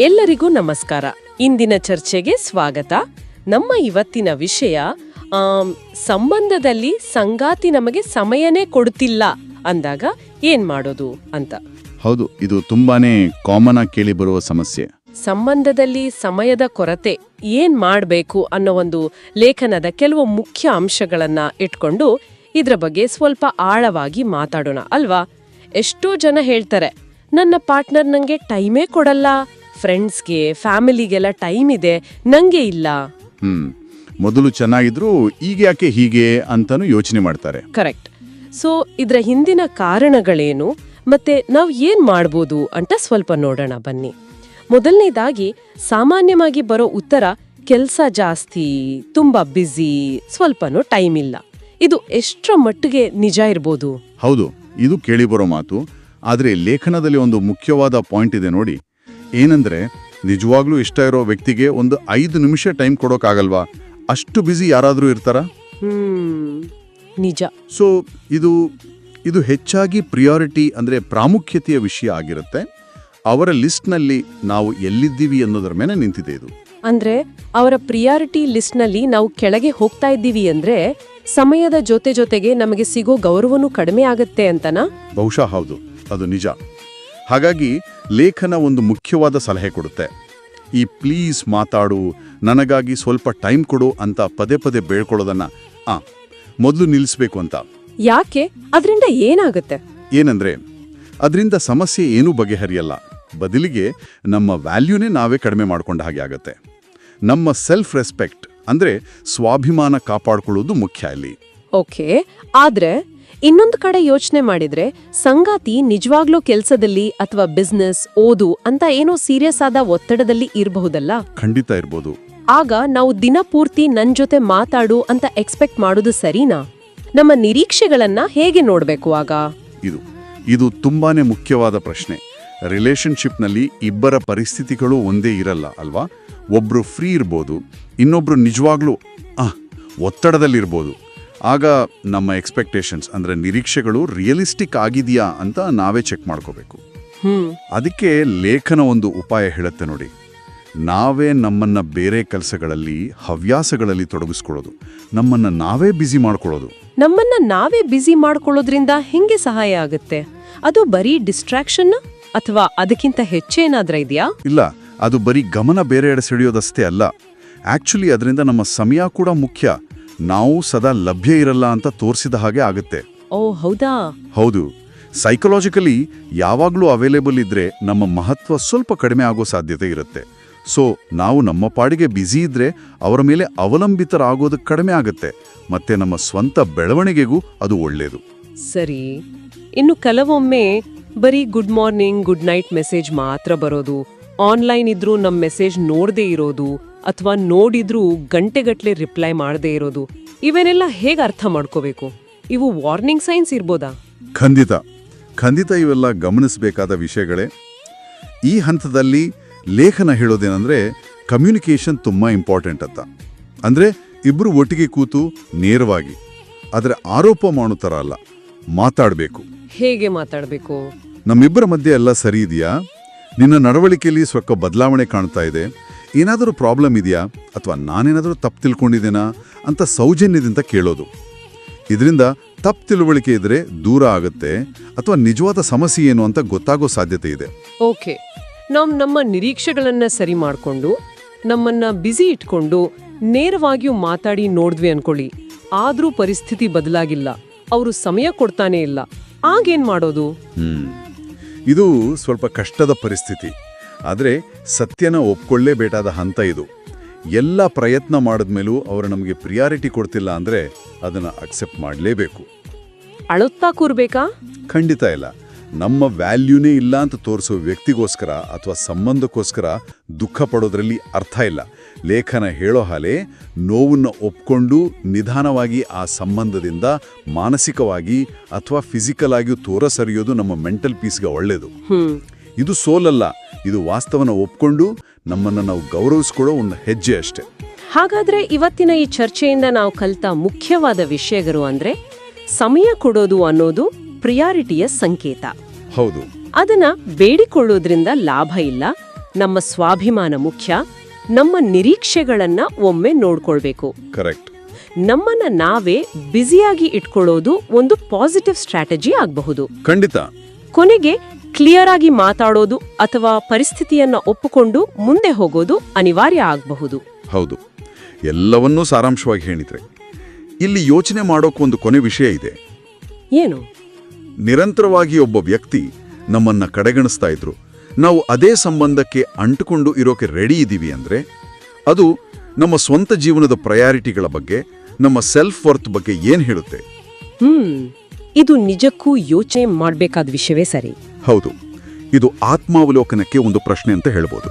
ಎಲ್ಲರಿಗೂ ನಮಸ್ಕಾರ. ಇಂದಿನ ಚರ್ಚೆಗೆ ಸ್ವಾಗತ. ನಮ್ಮ ಇವತ್ತಿನ ವಿಷಯ ಸಂಬಂಧದಲ್ಲಿ ಸಂಗಾತಿ ನಮಗೆ ಸಮಯನೇ ಕೊಡುತ್ತಿಲ್ಲ ಅಂದಾಗ ಏನ್ ಮಾಡೋದು ಅಂತ. ಹೌದು, ಇದು ತುಂಬಾನೇ ಕಾಮನ್ ಆಗಿ ಕೇಳಿ ಬರುವ ಸಮಸ್ಯೆ. ಸಂಬಂಧದಲ್ಲಿ ಸಮಯದ ಕೊರತೆ ಏನ್ ಮಾಡ್ಬೇಕು ಅನ್ನೋ ಒಂದು ಲೇಖನದ ಕೆಲವು ಮುಖ್ಯ ಅಂಶಗಳನ್ನ ಇಟ್ಕೊಂಡು ಇದ್ರ ಬಗ್ಗೆ ಸ್ವಲ್ಪ ಆಳವಾಗಿ ಮಾತಾಡೋಣ ಅಲ್ವಾ. ಎಷ್ಟೋ ಜನ ಹೇಳ್ತಾರೆ, ನನ್ನ ಪಾರ್ಟ್ನರ್ ನಂಗೆ ಟೈಮೇ ಕೊಡಲ್ಲ, ಫ್ರೆಂಡ್ಸ್ಗೆ ಫ್ಯಾಮಿಲಿಗೆಲ್ಲ ಟೈಮ್ ಇದೆ, ನಂಗೆ ಇಲ್ಲ. ಮೊದಲು ಚೆನ್ನಾಗಿದ್ರು ಈಗ ಯಾಕೆ ಹೀಗೆ ಅಂತಾನು ಯೋಚನೆ ಮಾಡ್ತಾರೆ. ಕರೆಕ್ಟ್. ಸೊ ಇದ್ರ ಹಿಂದಿನ ಕಾರಣಗಳೇನು ಮತ್ತೆ ನಾವ್ ಏನ್ ಮಾಡ್ಬೋದು ಅಂತ ಸ್ವಲ್ಪ ನೋಡೋಣ ಬನ್ನಿ. ಮೊದಲನೇದಾಗಿ ಸಾಮಾನ್ಯವಾಗಿ ಬರೋ ಉತ್ತರ ಕೆಲ್ಸ ಜಾಸ್ತಿ, ತುಂಬಾ ಬ್ಯುಸಿ, ಸ್ವಲ್ಪನೂ ಟೈಮ್ ಇಲ್ಲ. ಇದು ಎಷ್ಟರ ಮಟ್ಟಿಗೆ ನಿಜ ಇರ್ಬೋದು? ಹೌದು, ಇದು ಕೇಳಿಬರೋ ಮಾತು. ಆದ್ರೆ ಲೇಖನದಲ್ಲಿ ಒಂದು ಮುಖ್ಯವಾದ ಪಾಯಿಂಟ್ ಇದೆ ನೋಡಿ. ಏನಂದ್ರೆ, ನಿಜವಾಗ್ಲೂ ಇಷ್ಟ ಇರೋ ವ್ಯಕ್ತಿಗೆ ಒಂದು 5 ನಿಮಿಷ ಟೈಮ್ ಕೊಡೋಕ್ಕಾಗಲ್ವಾ? ಅಷ್ಟು ಬ್ಯುಸಿ ಯಾರಾದ್ರೂ ಇರ್ತಾರಾ? ನಿಜ. ಸೊ ಇದು ಹೆಚ್ಚಾಗಿ ಪ್ರಿಯಾರಿಟಿ ಅಂದ್ರೆ ಪ್ರಾಮುಖ್ಯತೆಯ ವಿಷಯ ಆಗಿರುತ್ತೆ. ಅವರ ಲಿಸ್ಟ್ನಲ್ಲಿ ನಾವು ಎಲ್ಲಿದ್ದೀವಿ ಅನ್ನೋದರ ಮೇಲೆ ನಿಂತಿದೆ ಇದು. ಅಂದ್ರೆ ಅವರ ಪ್ರಿಯಾರಿಟಿ ಲಿಸ್ಟ್ನಲ್ಲಿ ನಾವು ಕೆಳಗೆ ಹೋಗ್ತಾ ಇದ್ದೀವಿ ಅಂದ್ರೆ ಸಮಯದ ಜೊತೆಗೆ ನಮಗೆ ಸಿಗೋ ಗೌರವನೂ ಕಡಿಮೆ ಆಗತ್ತೆ ಅಂತನಾ? ಬಹುಶಃ ಹೌದು, ಅದು ನಿಜ. ಹಾಗಾಗಿ ಲೇಖನ ಒಂದು ಮುಖ್ಯವಾದ ಸಲಹೆ ಕೊಡುತ್ತೆ. ಈ ಪ್ಲೀಸ್ ಮಾತಾಡು, ನನಗಾಗಿ ಸ್ವಲ್ಪ ಟೈಮ್ ಕೊಡು ಅಂತ ಪದೇ ಪದೇ ಬೇಡ್ಕೊಳ್ಳೋದನ್ನ ಮೊದಲು ನಿಲ್ಲಿಸ್ಬೇಕು ಅಂತ. ಯಾಕೆ? ಅದರಿಂದ ಏನಾಗುತ್ತೆ? ಏನಂದ್ರೆ, ಅದರಿಂದ ಸಮಸ್ಯೆ ಏನೂ ಬಗೆಹರಿಯಲ್ಲ. ಬದಲಿಗೆ ನಮ್ಮ ವ್ಯಾಲ್ಯೂನೇ ನಾವೇ ಕಡಿಮೆ ಮಾಡ್ಕೊಂಡ ಹಾಗೆ ಆಗತ್ತೆ. ನಮ್ಮ ಸೆಲ್ಫ್ ರೆಸ್ಪೆಕ್ಟ್ ಅಂದ್ರೆ ಸ್ವಾಭಿಮಾನ ಕಾಪಾಡ್ಕೊಳ್ಳೋದು ಮುಖ್ಯ ಅಲ್ಲಿ. ಓಕೆ, ಆದ್ರೆ ಇನ್ನೊಂದು ಕಡೆ ಯೋಚನೆ ಮಾಡಿದ್ರೆ ಸಂಗಾತಿ ನಿಜವಾಗ್ಲೂ ಕೆಲ್ಸದಲ್ಲಿ ಅಥವಾ ಬಿಸ್ನೆಸ್, ಓದು ಅಂತ ಏನೋ ಸೀರಿಯಸ್ ಆದ ಒತ್ತಡದಲ್ಲಿ ಇರಬಹುದಲ್ಲ? ಖಂಡಿತ ಇರ್ಬೋದು. ಆಗ ನಾವು ದಿನ ಪೂರ್ತಿ ನನ್ ಜೊತೆ ಮಾತಾಡು ಅಂತ ಎಕ್ಸ್ಪೆಕ್ಟ್ ಮಾಡೋದು ಸರಿನಾ? ನಮ್ಮ ನಿರೀಕ್ಷೆಗಳನ್ನ ಹೇಗೆ ನೋಡ್ಬೇಕು ಆಗ? ಇದು ತುಂಬಾನೇ ಮುಖ್ಯವಾದ ಪ್ರಶ್ನೆ. ರಿಲೇಶನ್ಶಿಪ್ನಲ್ಲಿ ಇಬ್ಬರ ಪರಿಸ್ಥಿತಿಗಳು ಒಂದೇ ಇರಲ್ಲ ಅಲ್ವಾ? ಒಬ್ರು ಫ್ರೀ ಇರ್ಬೋದು, ಇನ್ನೊಬ್ರು ನಿಜವಾಗ್ಲೂ ಒತ್ತಡದಲ್ಲಿರ್ಬೋದು. ಆಗ ನಮ್ಮ ಎಕ್ಸ್ಪೆಕ್ಟೇಷನ್ಸ್ ಅಂದ್ರೆ ನಿರೀಕ್ಷೆಗಳು ರಿಯಲಿಸ್ಟಿಕ್ ಆಗಿದೆಯಾ ಅಂತ ನಾವೇ ಚೆಕ್ ಮಾಡ್ಕೋಬೇಕು. ಅದಕ್ಕೆ ಲೇಖನ ಒಂದು ಉಪಾಯ ಹೇಳುತ್ತೆ ನೋಡಿ. ನಾವೇ ನಮ್ಮನ್ನ ಬೇರೆ ಕೆಲಸಗಳಲ್ಲಿ, ಹವ್ಯಾಸಗಳಲ್ಲಿ ತೊಡಗಿಸ್ಕೊಳ್ಳೋದು, ನಮ್ಮನ್ನ ನಾವೇ ಬ್ಯುಸಿ ಮಾಡ್ಕೊಳ್ಳೋದು. ನಮ್ಮನ್ನ ನಾವೇ ಬ್ಯುಸಿ ಮಾಡ್ಕೊಳ್ಳೋದ್ರಿಂದ ಹೆಂಗೆ ಸಹಾಯ ಆಗುತ್ತೆ? ಅದು ಬರೀ ಡಿಸ್ಟ್ರಾಕ್ಷನ್ ಅಥವಾ ಅದಕ್ಕಿಂತ ಹೆಚ್ಚೇನಾದ್ರ ಇದೆಯಾ? ಇಲ್ಲ, ಅದು ಬರೀ ಗಮನ ಬೇರೆಡೆ ಸೆಳೆಯೋದಷ್ಟೇ ಅಲ್ಲ. ಆಕ್ಚುಲಿ ಅದರಿಂದ ನಮ್ಮ ಸಮಯ ಕೂಡ ಮುಖ್ಯ. ನಾವು ಸದಾ ಲಭ್ಯ ಇರಲ್ಲ ಅಂತ ತೋರಿಸಿದ ಹಾಗೆ ಆಗುತ್ತೆ. ಓ ಹೌದಾ? ಹೌದು. ಸೈಕಲಾಜಿಕಲಿ ಯಾವಾಗ್ಲೂ ಅವೈಲೇಬಲ್ ಇದ್ರೆ ನಮ್ಮ ಮಹತ್ವ ಸ್ವಲ್ಪ ಕಡಿಮೆ ಆಗೋ ಸಾಧ್ಯತೆ ಇರುತ್ತೆ. ಸೊ ನಾವು ನಮ್ಮ ಪಾಡಿಗೆ ಬ್ಯುಸಿ ಇದ್ರೆ ಅವರ ಮೇಲೆ ಅವಲಂಬಿತರಾಗೋದು ಕಡಿಮೆ ಆಗುತ್ತೆ. ಮತ್ತೆ ನಮ್ಮ ಸ್ವಂತ ಬೆಳವಣಿಗೆಗೂ ಅದು ಒಳ್ಳೇದು. ಸರಿ. ಇನ್ನು ಕೆಲವೊಮ್ಮೆ ಬರೀ good morning, good night message ಮಾತ್ರ ಬರೋದು, ಆನ್ಲೈನ್ ಇದ್ರೂ ನಮ್ಮ ಮೆಸೇಜ್ ನೋಡದೇ ಇರೋದು ಅಥವಾ ನೋಡಿದ್ರೂ ಗಂಟೆಗಟ್ಲೆ ರಿಪ್ಲೈ ಮಾಡದೇ ಇರೋದು, ಇವನ್ನೆಲ್ಲ ಹೇಗೆ ಅರ್ಥ ಮಾಡ್ಕೋಬೇಕು? ಇವು ವಾರ್ನಿಂಗ್ ಸೈನ್ಸ್ ಇರ್ಬೋದಾ? ಖಂಡಿತ ಇವೆಲ್ಲ ಗಮನಿಸಬೇಕಾದ ವಿಷಯಗಳೇ. ಈ ಹಂತದಲ್ಲಿ ಲೇಖನ ಹೇಳೋದೇನಂದ್ರೆ, ಕಮ್ಯುನಿಕೇಶನ್ ತುಂಬಾ ಇಂಪಾರ್ಟೆಂಟ್ ಅಂತ. ಅಂದ್ರೆ ಇಬ್ರು ಒಟ್ಟಿಗೆ ಕೂತು ನೇರವಾಗಿ, ಆದ್ರೆ ಆರೋಪ ಮಾಡೋ ಥರ ಅಲ್ಲ, ಮಾತಾಡಬೇಕು. ಹೇಗೆ ಮಾತಾಡಬೇಕು? ನಮ್ಮಿಬ್ಬರ ಮಧ್ಯೆ ಎಲ್ಲ ಸರಿ ಇದೆಯಾ? ನಿನ್ನ ನಡವಳಿಕೆಯಲ್ಲಿ ಸ್ವಲ್ಪ ಬದಲಾವಣೆ ಕಾಣ್ತಾ ಇದೆ, ಏನಾದರೂ ಪ್ರಾಬ್ಲಮ್ ಇದೆಯಾ ಅಥವಾ ನಾನೇನಾದರೂ ತಪ್ಪು ತಿಳ್ಕೊಂಡಿದ್ದೇನಾ ಅಂತ ಸೌಜನ್ಯದಿಂದ ಕೇಳೋದು. ಇದರಿಂದ ತಪ್ಪು ತಿಳುವಳಿಕೆ ಇದ್ರೆ ದೂರ ಆಗುತ್ತೆ ಅಥವಾ ನಿಜವಾದ ಸಮಸ್ಯೆ ಏನು ಅಂತ ಗೊತ್ತಾಗೋ ಸಾಧ್ಯತೆ ಇದೆ. ಓಕೆ, ನಾವು ನಮ್ಮ ನಿರೀಕ್ಷೆಗಳನ್ನ ಸರಿ ಮಾಡ್ಕೊಂಡು ನಮ್ಮನ್ನ ಬ್ಯುಸಿ ಇಟ್ಕೊಂಡು ನೇರವಾಗಿಯೂ ಮಾತಾಡಿ ನೋಡಿದ್ವಿ ಅನ್ಕೊಳ್ಳಿ, ಆದ್ರೂ ಪರಿಸ್ಥಿತಿ ಬದಲಾಗಿಲ್ಲ, ಅವರು ಸಮಯ ಕೊಡ್ತಾನೆ ಇಲ್ಲ, ಆಗೇನ್ ಮಾಡೋದು? ಇದು ಸ್ವಲ್ಪ ಕಷ್ಟದ ಪರಿಸ್ಥಿತಿ. ಆದರೆ ಸತ್ಯನ ಒಪ್ಕೊಳ್ಳೇಬೇಕಾದ ಹಂತ ಇದು. ಎಲ್ಲ ಪ್ರಯತ್ನ ಮಾಡಿದ್ಮೇಲೂ ಅವರು ನಮಗೆ ಪ್ರಿಯಾರಿಟಿ ಕೊಡ್ತಿಲ್ಲ ಅಂದ್ರೆ ಅದನ್ನ ಅಕ್ಸೆಪ್ಟ್ ಮಾಡಲೇಬೇಕು. ಅಳುತ್ತಾ ಕೂರ್ಬೇಕಾ? ಖಂಡಿತ ಇಲ್ಲ. ನಮ್ಮ ವ್ಯಾಲ್ಯೂನೇ ಇಲ್ಲ ಅಂತ ತೋರಿಸೋ ವ್ಯಕ್ತಿಗೋಸ್ಕರ ಅಥವಾ ಸಂಬಂಧಕ್ಕೋಸ್ಕರ ದುಃಖ ಪಡೋದ್ರಲ್ಲಿ ಅರ್ಥ ಇಲ್ಲ. ಲೇಖನ ಹೇಳೋ ಹಾಲೆ ನೋವನ್ನ ಒಪ್ಕೊಂಡು ನಿಧಾನವಾಗಿ ಆ ಸಂಬಂಧದಿಂದ ಮಾನಸಿಕವಾಗಿ ಅಥವಾ ಫಿಸಿಕಲ್ ಆಗಿಯೂ ತೋರ ಸರಿಯೋದು ನಮ್ಮ ಮೆಂಟಲ್ ಪೀಸ್ಗೆ ಒಳ್ಳೇದು. ಇದು ಸೋಲಲ್ಲ, ಇದು ವಾಸ್ತವನ ಒಪ್ಕೊಂಡು ನಮ್ಮನ್ನು ನಾವು ಗೌರವಿಸ್ಕೊಳ್ಳೋ ಒಂದು ಹೆಜ್ಜೆ ಅಷ್ಟೆ. ಹಾಗಾದ್ರೆ ಇವತ್ತಿನ ಈ ಚರ್ಚೆಯಿಂದ ನಾವು ಕಲಿತ ಮುಖ್ಯವಾದ ವಿಷಯಗಳು ಅಂದ್ರೆ, ಸಮಯ ಕೊಡೋದು ಅನ್ನೋದು ಪ್ರಿಯಾರಿಟಿಯ ಸಂಕೇತ. ಹೌದು. ಅದನ್ನ ಬೇಡಿಕೊಳ್ಳೋದ್ರಿಂದ ಲಾಭ ಇಲ್ಲ, ನಮ್ಮ ಸ್ವಾಭಿಮಾನ ಮುಖ್ಯ, ನಮ್ಮ ನಿರೀಕ್ಷೆಗಳನ್ನ ಒಮ್ಮೆ ನೋಡ್ಕೊಳ್ಬೇಕು. ಕರೆಕ್ಟ್. ನಮ್ಮನ್ನ ನಾವೇ ಬ್ಯುಸಿಯಾಗಿ ಇಟ್ಕೊಳ್ಳೋದು ಒಂದು ಪಾಸಿಟಿವ್ ಸ್ಟ್ರಾಟಜಿ ಆಗಬಹುದು. ಖಂಡಿತ. ಕೊನೆಗೆ ಕ್ಲಿಯರ್ ಆಗಿ ಮಾತಾಡೋದು ಅಥವಾ ಪರಿಸ್ಥಿತಿಯನ್ನ ಒಪ್ಪಿಕೊಂಡು ಮುಂದೆ ಹೋಗೋದು ಅನಿವಾರ್ಯ ಆಗಬಹುದು. ಹೌದು, ಎಲ್ಲವನ್ನೂ ಸಾರಾಂಶವಾಗಿ ಹೇಳಿದ್ರೆ ಇಲ್ಲಿ ಯೋಚನೆ ಮಾಡೋಕ್ಕೊಂದು ಕೊನೆ ವಿಷಯ ಇದೆ. ಏನು? ನಿರಂತರವಾಗಿ ಒಬ್ಬ ವ್ಯಕ್ತಿ ನಮ್ಮನ್ನ ಕಡೆಗಣಿಸ್ತಾ ಇದ್ರು, ನಾವು ಅದೇ ಸಂಬಂಧಕ್ಕೆ ಅಂಟುಕೊಂಡು ಇರೋಕೆ ರೆಡಿ ಇದ್ದೀವಿ ಅಂದ್ರೆ ಅದು ನಮ್ಮ ಸ್ವಂತ ಜೀವನದ ಪ್ರಯಾರಿಟಿಗಳ ಬಗ್ಗೆ, ನಮ್ಮ ಸೆಲ್ಫ್ ವರ್ತ್ ಬಗ್ಗೆ ಏನ್ ಹೇಳುತ್ತೆ? ಇದು ನಿಜಕ್ಕೂ ಯೋಚನೆ ಮಾಡಬೇಕಾದ ವಿಷಯವೇ ಸರಿ. ಹೌದು, ಇದು ಆತ್ಮಾವಲೋಕನಕ್ಕೆ ಒಂದು ಪ್ರಶ್ನೆ ಅಂತ ಹೇಳ್ಬೋದು.